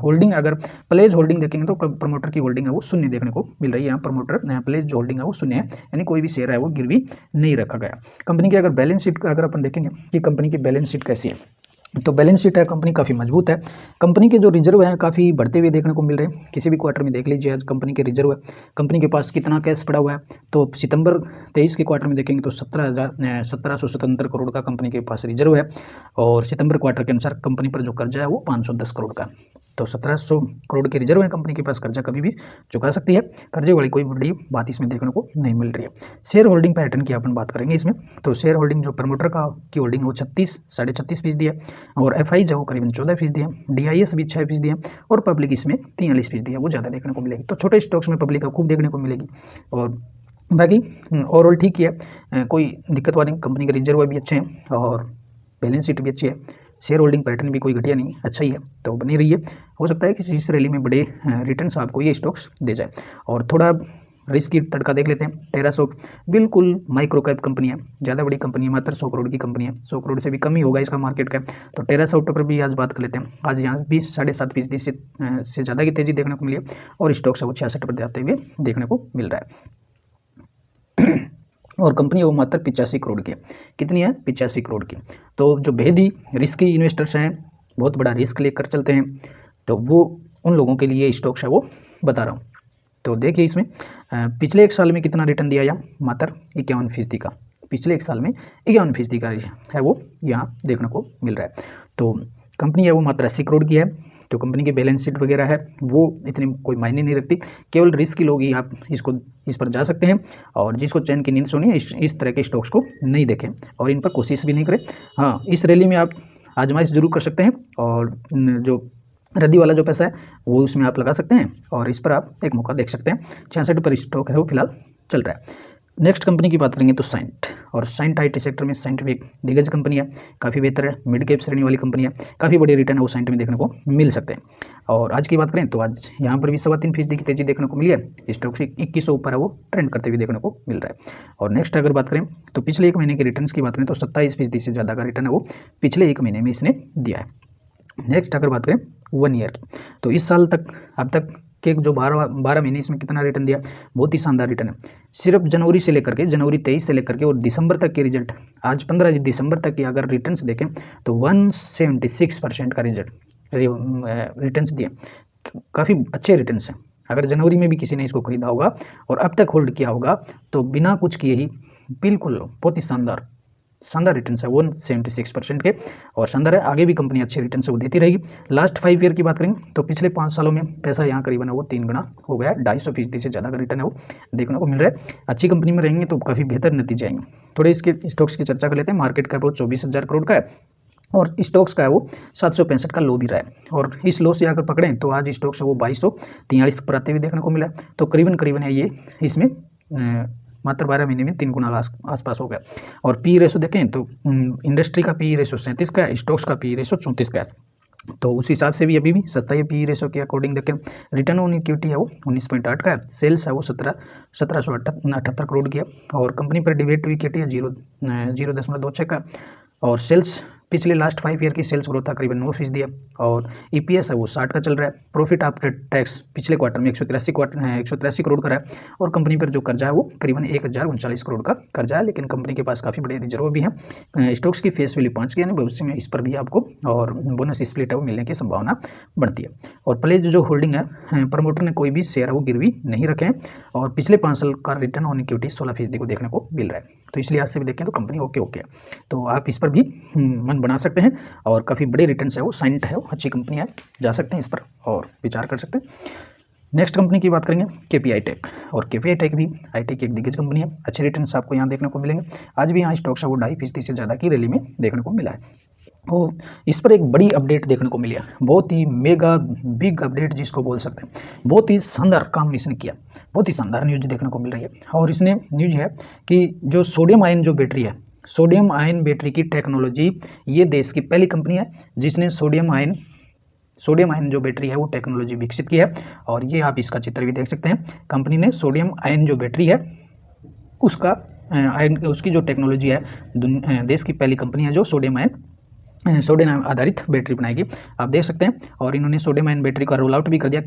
होल्डिंग अगर प्लेज होल्डिंग देखेंगे तो प्रमोटर की होल्डिंग है वो शून्य देखने को मिल रही है। यहाँ प्रमोटर प्लेज जो होल्डिंग है वो शून्य है, यानी कोई भी शेयर है वो गिरवी नहीं रखा गया। कंपनी की अगर बैलेंस शीट अगर अपन देखेंगे कि कंपनी की बैलेंस शीट कैसी है, तो बैलेंस शीट है कंपनी काफ़ी मजबूत है। कंपनी के जो रिजर्व हैं काफ़ी बढ़ते हुए देखने को मिल रहे हैं, किसी भी क्वार्टर में देख लीजिए आज कंपनी के रिजर्व है, कंपनी के पास कितना कैश पड़ा हुआ है। तो सितंबर 23 के क्वार्टर में देखेंगे तो 1777 करोड़ का कंपनी के पास रिजर्व है, और सितंबर क्वार्टर के अनुसार कंपनी पर जो कर्जा है वो 510 करोड़ का, तो 1700 करोड़ के रिजर्व है कंपनी के पास, कर्जा कभी भी चुका सकती है, कर्जे वाली कोई बड़ी बात इसमें देखने को नहीं मिल रही है। शेयर होल्डिंग पैटर्न की अपन बात करेंगे इसमें, तो शेयर होल्डिंग जो प्रमोटर की होल्डिंग वो 36.5% है, और FI जो करीबन 14% है, DIS भी 6% है, और पब्लिक इसमें 43% है, वो ज़्यादा देखने को मिलेगी। तो छोटे स्टॉक्स में पब्लिक खूब देखने को मिलेगी। और बाकी ओवरऑल ठीक ही है, कोई दिक्कत वाली कंपनी के रिजर्व भी अच्छे हैं और बैलेंस शीट भी अच्छी है, शेयर होल्डिंग पैटर्न भी कोई घटिया नहीं, अच्छा ही है, तो बनी रही है। हो सकता है कि इस रैली में बड़े रिटर्न्स आपको ये स्टॉक्स दे जाए। और थोड़ा रिस्क की तड़का देख लेते हैं। टेरासॉफ्ट बिल्कुल माइक्रो कैप कंपनी है, ज़्यादा बड़ी कंपनी है, मात्र 100 करोड़ की कंपनी है, 100 करोड़ से भी कम ही होगा इसका मार्केट कैप। तो टेरासॉफ्ट पर भी आज बात कर लेते हैं। आज यहाँ भी 7.5% से ज़्यादा की तेजी देखने को मिली है और स्टॉक से वो 66 पर जाते हुए देखने को मिल रहा है। और कंपनी है वो मात्र 85 करोड़ की है। कितनी है? 85 करोड़ की। तो जो बेहद ही रिस्की इन्वेस्टर्स हैं, बहुत बड़ा रिस्क लेकर चलते हैं, तो वो उन लोगों के लिए स्टॉक्स है वो बता रहा हूँ। तो देखिए इसमें पिछले एक साल में कितना रिटर्न दिया या मात्र 51% का। पिछले एक साल में 51% का है वो यहाँ देखने को मिल रहा है। तो कंपनी है वो मात्र 80 करोड़ की है। तो कंपनी की बैलेंस शीट वगैरह है वो इतनी कोई मायने नहीं रखती, केवल रिस्क की लोग ही आप इस पर जा सकते हैं। और जिसको चैन की नींद सोनी है इस तरह के स्टॉक्स को नहीं देखें और इन पर कोशिश भी नहीं करें। हाँ, इस रैली में आप आजमाइश जरूर कर सकते हैं और जो रद्दी वाला जो पैसा है वो उसमें आप लगा सकते हैं और इस पर आप एक मौका देख सकते हैं। 66 पर स्टॉक है वो फिलहाल चल रहा है। नेक्स्ट कंपनी की बात करेंगे तो साइंट, और साइंट IT सेक्टर में साइंट भी एक दिग्गज कंपनी है, काफ़ी बेहतर है, मिड कैप श्रेणी वाली कंपनी है, काफ़ी बड़ी रिटर्न है वो साइंट में देखने को मिल सकते हैं। और आज की बात करें तो आज यहाँ पर भी 3.25% की तेजी देखने को मिली है। स्टॉक से 2100 ऊपर है वो ट्रेंड करते हुए देखने को मिल रहा है। और नेक्स्ट अगर बात करें तो पिछले एक महीने के रिटर्न की बात करें तो 27% से ज़्यादा का रिटर्न है वो पिछले एक महीने में इसने दिया है। नेक्स्ट अगर बात करें 1 ईयर की, तो इस साल तक अब तक के जो 12 महीने इसमें कितना रिटर्न दिया, बहुत ही शानदार रिटर्न है। सिर्फ जनवरी 23 से लेकर के और दिसंबर तक के रिजल्ट, आज 15 दिसंबर तक की अगर रिटर्न्स देखें तो 176% का रिटर्न्स दिए, काफ़ी अच्छे रिटर्न्स हैं। अगर जनवरी में भी किसी ने इसको खरीदा होगा और अब तक होल्ड किया होगा तो बिना कुछ किए ही बिल्कुल बहुत ही शानदार रिटर्न है 176% के, और शानदार है। आगे भी कंपनी अच्छे रिटर्न से वो देती रहेगी। लास्ट 5 ईयर की बात करेंगे तो पिछले 5 सालों में पैसा यहाँ करीबन है वो 3 गुना हो गया, 250% से ज़्यादा का रिटर्न है वो देखने को मिल रहा है। अच्छी कंपनी में रहेंगे तो काफ़ी बेहतर नतीजे आएंगे। थोड़े इसके स्टॉक्स की चर्चा कर लेते हैं। मार्केट कैप वो 24,000 करोड़ का है और स्टॉक्स का है वो 765 का लो भी रहा है। और इस लो से अगर पकड़ें तो आज स्टॉक्स है वो 2243 पर आते हुए देखने को मिला है। तो करीबन है ये इसमें मात्र 12 महीने में 3 गुना आसपास हो गया। और पी रेशो देखें तो इंडस्ट्री का पी रेशो 37 का है, स्टॉक्स का पी रेशो 34 का है। तो उस हिसाब से भी अभी भी सस्ता है पी रेशो के अकॉर्डिंग देखें। रिटर्न ऑन इक्विटी है वो 19.8 का है। सेल्स है वो 1778 करोड़ की है और कंपनी पर डिविडेंड इक्विटी है 0.26 का। और सेल्स पिछले लास्ट 5 ईयर की सेल्स ग्रोथ था करीबन 9% है और EPS है वो 60 का चल रहा है। प्रॉफिट आफ्टर टैक्स पिछले क्वार्टर में 183 करोड़ का है और कंपनी पर जो कर्जा है वो करीबन 1039 करोड़ का कर्जा है, लेकिन कंपनी के पास काफ़ी बड़े रिजर्व भी हैं। स्टॉक्स की फेस वैल्यू 5 की यानी भविष्य में इस पर भी आपको और बोनस स्प्लिट है वो मिलने की संभावना बढ़ती है। और प्लेज जो होल्डिंग है प्रमोटर ने कोई भी शेयर है वो गिरवी नहीं रखे हैं और पिछले 5 साल का रिटर्न ऑन इक्विटी 16% को देखने को मिल रहा है। तो इसलिए आज से भी देखें तो कंपनी ओके है, तो आप इस पर भी मन बना सकते हैं और काफ़ी बड़े रिटर्न्स है वो साइंट है वो अच्छी कंपनी है, जा सकते हैं इस पर और विचार कर सकते हैं। नेक्स्ट कंपनी की बात करेंगे KPI टेक, और KPI टेक भी IT की एक दिग्गज कंपनी है। अच्छे रिटर्न्स आपको यहाँ देखने को मिलेंगे। आज भी यहाँ स्टॉक्स है वो 2.5% से ज़्यादा की रैली में देखने को मिला है और इस पर एक बड़ी अपडेट देखने को मिली है, बहुत ही मेगा बिग अपडेट जिसको बोल सकते हैं। बहुत ही शानदार काम इसने किया, बहुत ही शानदार न्यूज देखने को मिल रही है। और इसने न्यूज है कि जो सोडियम आयन जो बैटरी है, सोडियम आयन बैटरी की टेक्नोलॉजी, ये देश की पहली कंपनी है जिसने सोडियम आयन जो बैटरी है वो टेक्नोलॉजी विकसित की है। और ये आप इसका चित्र भी देख सकते हैं। कंपनी ने सोडियम आयन जो बैटरी है उसकी जो टेक्नोलॉजी है, देश की पहली कंपनी है जो सोडियम आधारित बैटरी बनाएगी, आप देख सकते हैं। और इन्होंने सोडियम आयन बैटरी का रोल आउट भी कर दिया।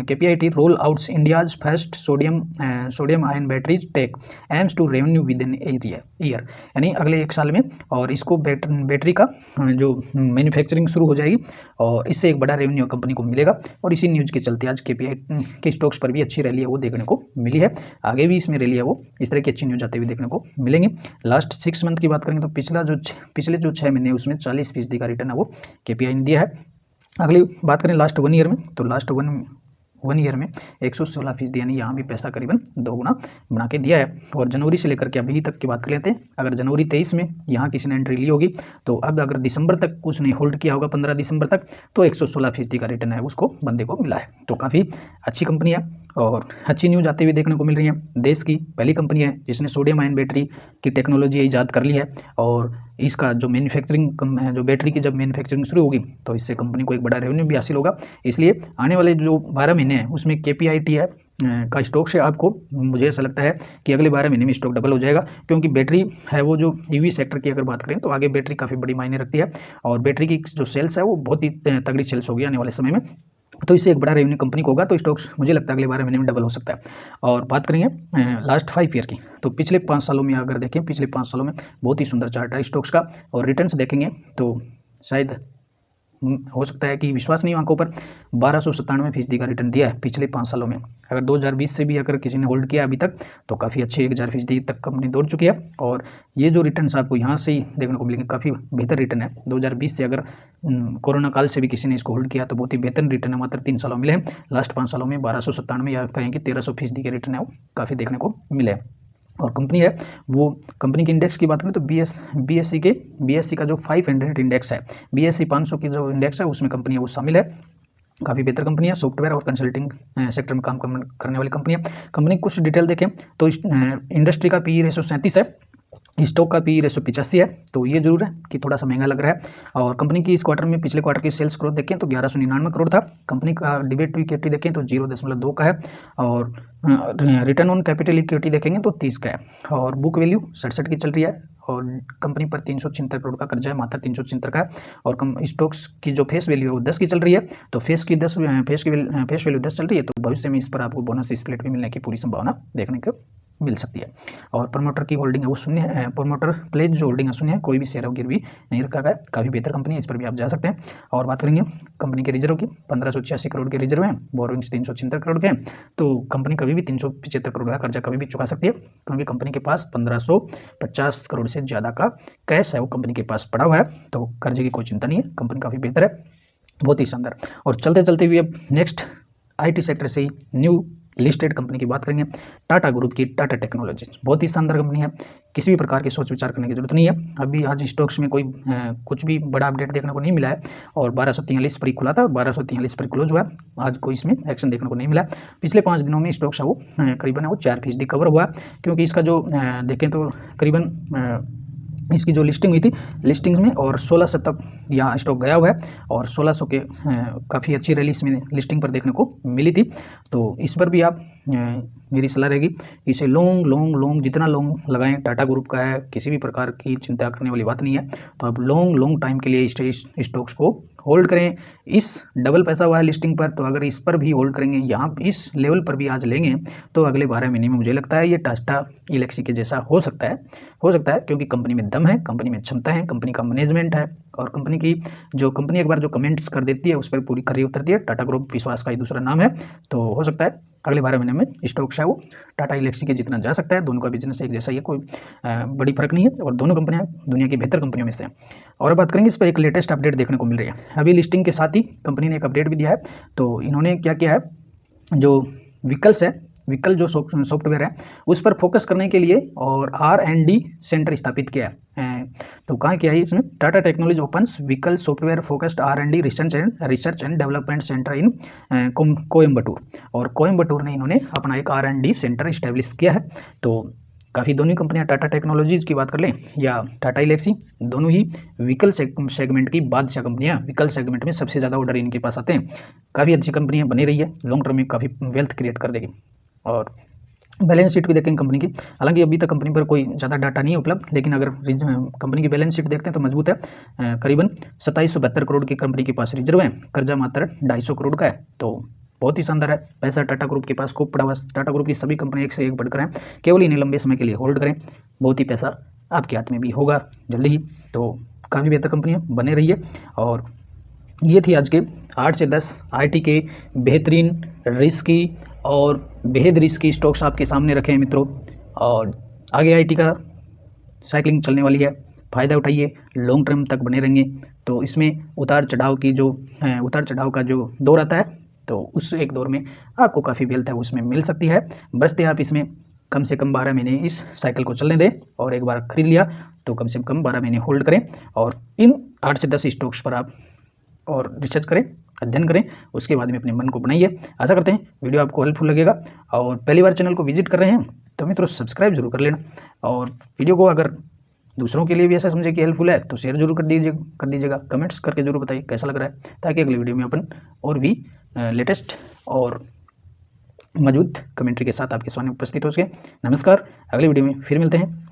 KPIT rolls out India's first sodium ion batteries tech aims to revenue within year, यानी अगले 1 साल में। और इसको बैटरी का जो मैन्युफैक्चरिंग शुरू हो जाएगी और इससे एक बड़ा रेवेन्यू कंपनी को मिलेगा। और इसी न्यूज़ के चलते आज KPI के स्टॉक्स पर भी अच्छी रैली है वो देखने को मिली है। आगे भी इसमें रैली है वो इस तरह की अच्छी न्यूज़ आते हुए देखने को मिलेंगे। लास्ट 6 मंथ की बात करेंगे तो पिछले जो 6 महीने उसमें 40% का रिटर्न है वो KPI ने दिया है। अगली बात करें लास्ट 1 ईयर में, तो लास्ट 1 ईयर में 116%, यानी यहाँ भी पैसा करीबन 2 गुना बना के दिया है। और जनवरी से लेकर के अभी तक की बात कर लेते हैं। अगर जनवरी 23 में यहाँ किसी ने एंट्री ली होगी तो अब अगर दिसंबर तक उसने होल्ड किया होगा 15 दिसंबर तक, तो 116% का रिटर्न है उसको बंदे को मिला है। तो काफ़ी अच्छी कंपनी है और अच्छी न्यूज़ आती हुई देखने को मिल रही है। देश की पहली कंपनी है जिसने सोडियम आयन बैटरी की टेक्नोलॉजी ईजाद कर ली है और इसका जो मैन्युफैक्चरिंग जो बैटरी की जब मैन्युफैक्चरिंग शुरू होगी तो इससे कंपनी को एक बड़ा रेवेन्यू भी हासिल होगा। इसलिए आने वाले जो 12 महीने हैं उसमें KPIT का स्टॉक से आपको, मुझे ऐसा लगता है कि अगले 12 महीने में स्टॉक डबल हो जाएगा, क्योंकि बैटरी है वो जो EV सेक्टर की अगर बात करें तो आगे बैटरी काफ़ी बड़ी मायने रखती है और बैटरी की जो सेल्स है वो बहुत ही तगड़ी सेल्स होगी आने वाले समय में। तो इससे एक बड़ा रेवेन्यू कंपनी को होगा, तो स्टॉक्स मुझे लगता है अगले 12 महीने में डबल हो सकता है। और बात करेंगे लास्ट 5 ईयर की, तो पिछले 5 सालों में अगर देखें, पिछले 5 सालों में बहुत ही सुंदर चार्ट है स्टॉक्स का और रिटर्न्स देखेंगे तो शायद हो सकता है कि विश्वसनीय आंकों पर 1297% का रिटर्न दिया है पिछले 5 सालों में। अगर 2020 से भी अगर किसी ने होल्ड किया अभी तक तो काफ़ी अच्छे 1000% तक कंपनी दौड़ चुकी है और ये जो रिटर्न्स आपको यहाँ से ही देखने को मिलेंगे, काफ़ी बेहतर रिटर्न है। 2020 से अगर कोरोना काल से भी किसी ने इसको होल्ड किया तो बहुत ही बेहतर रिटर्न है मात्र 3 सालों में मिले हैं। लास्ट 5 सालों में 1297 या कहें कि 1300% के रिटर्न है वो काफ़ी देखने को मिले हैं। और कंपनी है वो, कंपनी के इंडेक्स की बात करें तो BSE का जो 500 इंडेक्स है, BSE 500 की जो इंडेक्स है उसमें कंपनी है वो शामिल है। काफ़ी बेहतर कंपनी है, सॉफ्टवेयर और कंसल्टिंग सेक्टर में काम करने वाली कंपनी है। कंपनी कुछ डिटेल देखें तो इंडस्ट्री का PE रेशो 37 है, स्टॉक का PE रेशो 85 है, तो ये जरूर है कि थोड़ा सा महंगा लग रहा है। और कंपनी की इस क्वार्टर में, पिछले क्वार्टर की सेल्स ग्रोथ देखें तो 1199 करोड़ था। कंपनी का डिबेट टू इक्विटी देखें तो 0.2 का है और रिटर्न ऑन कैपिटल इक्विटी देखेंगे तो 30 का है और बुक वैल्यू 67 की चल रही है और कंपनी पर 376 करोड़ का कर्जा है, मात्र 376 का है। और स्टॉक्स की जो फेस वैल्यू है वो 10 की चल रही है, तो फेस वैल्यू 10 चल रही है, तो भविष्य में इस पर आपको बोनस स्प्लिट भी मिलने की पूरी संभावना देखने को मिल सकती है। और प्रमोटर की होल्डिंग है वो शून्य है, प्रमोटर प्लेज जो होल्डिंग है शून्य है, कोई भी शेयर गिरवी नहीं रखा गया है। काफ़ी बेहतर कंपनी है, इस पर भी आप जा सकते हैं। और बात करेंगे कंपनी के रिजर्व की, 1586 करोड़ के रिजर्व हैं, बोरोइंग्स 376 करोड़ के हैं, तो कंपनी कभी भी 375 करोड़ का कर्जा कभी भी चुका सकती है, क्योंकि कंपनी के पास 1550 करोड़ से ज़्यादा का कैश है वो कंपनी के पास पड़ा हुआ है, तो कर्जे की कोई चिंता नहीं है, कंपनी काफ़ी बेहतर है, बहुत ही शानदार। और चलते चलते हुए अब नेक्स्ट IT सेक्टर से ही न्यू लिस्टेड कंपनी की बात करेंगे, टाटा ग्रुप की टाटा टेक्नोलॉजीज। बहुत ही शानदार कंपनी है, किसी भी प्रकार की सोच विचार करने की जरूरत नहीं है। अभी आज स्टॉक्स में कोई कुछ भी बड़ा अपडेट देखने को नहीं मिला है और 1243 पर ही खुला था और 1243 पर क्लोज हुआ है। आज कोई इसमें एक्शन देखने को नहीं मिला। पिछले 5 दिनों में स्टॉक्स है वो करीबन 4% कवर हुआ, क्योंकि इसका जो देखें तो करीबन इसकी जो लिस्टिंग हुई थी, लिस्टिंग में और 1600 तक यहाँ स्टॉक गया हुआ है और 1600 के काफ़ी अच्छी रैली इसमें लिस्टिंग पर देखने को मिली थी। तो इस पर भी आप, मेरी सलाह रहेगी इसे लॉन्ग जितना लॉन्ग लगाएं, टाटा ग्रुप का है, किसी भी प्रकार की चिंता करने वाली बात नहीं है। तो आप लॉन्ग टाइम के लिए स्टॉक्स को होल्ड करें। इस डबल पैसा हुआ है लिस्टिंग पर, तो अगर इस पर भी होल्ड करेंगे, यहाँ इस लेवल पर भी आज लेंगे तो अगले 12 महीने में मुझे लगता है ये टाटा एल्क्सी के जैसा हो सकता है, क्योंकि कंपनी में दम है, कंपनी में क्षमता है, कंपनी का मैनेजमेंट है और कंपनी एक बार जो कमेंट्स कर देती है उस पर पूरी खरी उतरती है। टाटा ग्रुप विश्वास का ही दूसरा नाम है, तो हो सकता है अगले 12 महीने में स्टॉक्स है वो टाटा एल्क्सी के जितना जा सकता है। दोनों का बिजनेस एक जैसा ही है, कोई बड़ी फर्क नहीं है और दोनों कंपनियां दुनिया की बेहतर कंपनियों में से हैं। और बात करेंगे इस पर एक लेटेस्ट अपडेट देखने को मिल रही है, अभी लिस्टिंग के साथ ही कंपनी ने एक अपडेट भी दिया है। तो इन्होंने क्या किया है, जो व्हीकल जो सॉफ्टवेयर है उस पर फोकस करने के लिए और R&D सेंटर स्थापित किया है। तो कहाँ किया है इसमें, Tata technology opens vehicle software focused R&D research and development centre in Coimbatore. और कोयम्बटूर ने इन्होंने अपना एक R&D सेंटर इस्टेब्लिश किया है। तो काफ़ी दोनों कंपनियां, टाटा टेक्नोलॉजीज की बात कर लें या टाटा एल्क्सी, दोनों ही व्हीकल सेगमेंट की बादशाह कंपनियां, व्हीकल सेगमेंट में सबसे ज़्यादा ऑर्डर इनके पास आते हैं। काफ़ी अच्छी कंपनियां बनी रही है, लॉन्ग टर्म में काफ़ी वेल्थ क्रिएट कर देगी। और बैलेंस शीट भी देखेंगे कंपनी की, हालांकि अभी तक कंपनी पर कोई ज़्यादा डाटा नहीं है उपलब्ध, लेकिन अगर कंपनी की बैलेंस शीट देखते हैं तो मजबूत है। करीबन 2772 करोड़ की कंपनी के पास रिजर्व है, कर्जा मात्र 250 करोड़ का है, तो बहुत ही शानदार है। पैसा टाटा ग्रुप के पास खूब पड़ा हुआ। टाटा ग्रुप की सभी कंपनी एक से एक बढ़कर हैं, केवल इन्हें लंबे समय के लिए होल्ड करें, बहुत ही पैसा आपके हाथ में भी होगा जल्दी ही। तो काफ़ी बेहतर कंपनी है, बने रहिए। और ये थी आज के 8 से 10 IT के बेहतरीन रिस्की और बेहद रिस्की स्टॉक्स आपके सामने रखे हैं मित्रों। और आगे IT का साइकिलिंग चलने वाली है, फ़ायदा उठाइए, लॉन्ग टर्म तक बने रहेंगे। तो इसमें उतार चढ़ाव का जो दौर आता है, तो उस एक दौर में आपको काफ़ी वेल्थ है उसमें मिल सकती है। बचते आप इसमें कम से कम 12 महीने इस साइकिल को चलने दें और एक बार खरीद लिया तो कम से कम 12 महीने होल्ड करें और इन 8 से 10 स्टॉक्स पर आप और रिसर्च करें, अध्ययन करें, उसके बाद में अपने मन को बनाइए। आशा करते हैं वीडियो आपको हेल्पफुल लगेगा। और पहली बार चैनल को विजिट कर रहे हैं तो मित्रों सब्सक्राइब जरूर कर लेना, और वीडियो को अगर दूसरों के लिए भी ऐसा समझे कि हेल्पफुल है तो शेयर जरूर कर दीजिएगा। कमेंट्स करके जरूर बताइए कैसा लग रहा है, ताकि अगली वीडियो में अपन और भी लेटेस्ट और मौजूद कमेंट्री के साथ आपके सामने उपस्थित हो सके। नमस्कार, अगली वीडियो में फिर मिलते हैं।